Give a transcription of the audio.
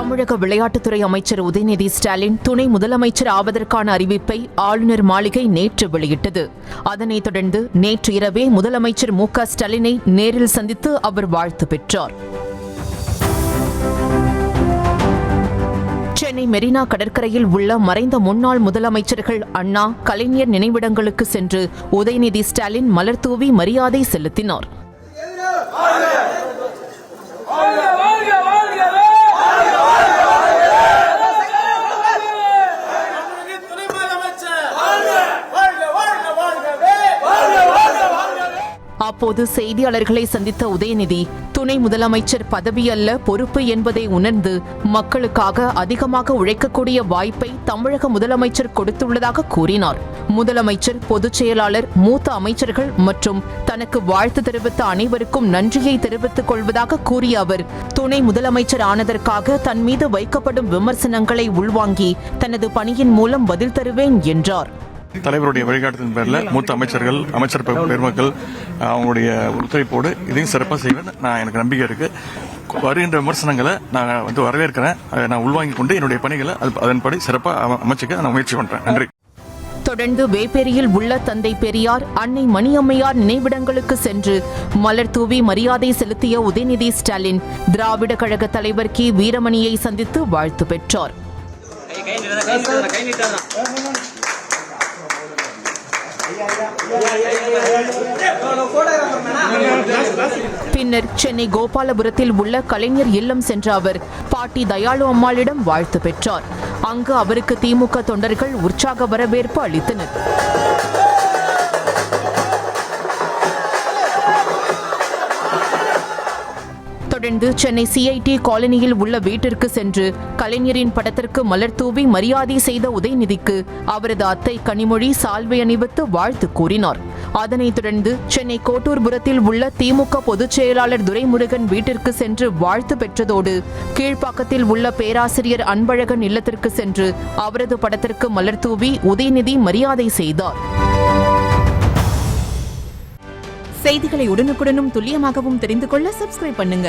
தமிழக விளையாட்டுத்துறை அமைச்சர் உதயநிதி ஸ்டாலின் துணை முதலமைச்சர் ஆவதற்கான அறிவிப்பை ஆளுநர் மாளிகை நேற்று வெளியிட்டது. அதனைத் தொடர்ந்து நேற்று இரவே முதலமைச்சர் மு.க. ஸ்டாலினை நேரில் சந்தித்து அவர் வாழ்த்து பெற்றார். சென்னை மெரினா கடற்கரையில் உள்ள மறைந்த முன்னாள் முதலமைச்சர்கள் அண்ணா, கலைஞர் நினைவிடங்களுக்கு சென்று உதயநிதி ஸ்டாலின் மலர்தூவி மரியாதை செலுத்தினார். அப்போது செய்தியாளர்களை சந்தித்த உதயநிதி, துணை முதலமைச்சர் பதவி அல்ல பொறுப்பு என்பதை உணர்ந்து மக்களுக்காக அதிகமாக உழைக்கக்கூடிய வாய்ப்பை தமிழக முதலமைச்சர் கொடுத்துள்ளதாக கூறினார். முதலமைச்சர், பொதுச் செயலாளர், மூத்த அமைச்சர்கள் மற்றும் தனக்கு வாழ்த்து தெரிவித்த அனைவருக்கும் நன்றியை தெரிவித்துக் கொள்வதாக கூறிய அவர், துணை முதலமைச்சர் ஆனதற்காக தன் மீது வைக்கப்படும் விமர்சனங்களை உள்வாங்கி தனது பணியின் மூலம் பதில் தருவேன் என்றார். தலைவருடைய வழிகாட்டுதலின் பேரில் மூத்த அமைச்சர்கள், அமைச்சர் பெருமக்கள் அவங்களுடைய ஒத்துழைப்போடு இதையும் சிறப்பாக செய்வேன். எனக்கு நம்பிக்கை இருக்கு. வருகின்ற விமர்சனங்களை நான் வரவேற்கிறேன். நான் உள்வாங்கிக் கொண்டு என்னுடைய பணிகளை அதன்படி சிறப்பாக அமைச்சுக்க நான் முயற்சி பண்றேன். நன்றி. தொடர்ந்து வேப்பேரியில் உள்ள தந்தை பெரியார், அன்னை மணியம்மையார் நினைவிடங்களுக்கு சென்று மலர் தூவி மரியாதை செலுத்திய உதயநிதி ஸ்டாலின் திராவிட கழக தலைவர் கி. வீரமணியை சந்தித்து வாழ்த்து பெற்றார். பின்னர் சென்னை கோபாலபுரத்தில் உள்ள கலைஞர் இல்லம் சென்ற அவர் பாட்டி தயாளு அம்மாளிடம் வாழ்த்து பெற்றார். அங்கு அவருக்கு திமுக தொண்டர்கள் உற்சாக வரவேற்பு அளித்தனர். தொடர்ந்து சென்னை CIT காலனியில் உள்ள வீட்டிற்கு சென்று கலைஞரின் படத்திற்கு மலர் தூவி மரியாதை செய்த உதயநிதிக்கு அவரது அத்தை கனிமொழி சால்வை அணிவித்து வாழ்த்து கூறினார். அதனைத் தொடர்ந்து சென்னை கோட்டூர்புரத்தில் உள்ள திமுக பொதுச் செயலாளர் துரைமுருகன் வீட்டிற்கு சென்று வாழ்த்து பெற்றதோடு கீழ்ப்பாக்கத்தில் உள்ள பேராசிரியர் அன்பழகன் இல்லத்திற்கு சென்று அவரது படத்திற்கு மலர் தூவி உதயநிதி மரியாதை செய்தார். செய்திகளை உடனுக்குடனும் துல்லியமாகவும் தெரிந்து கொள்ள சப்ஸ்கிரைப் பண்ணுங்க.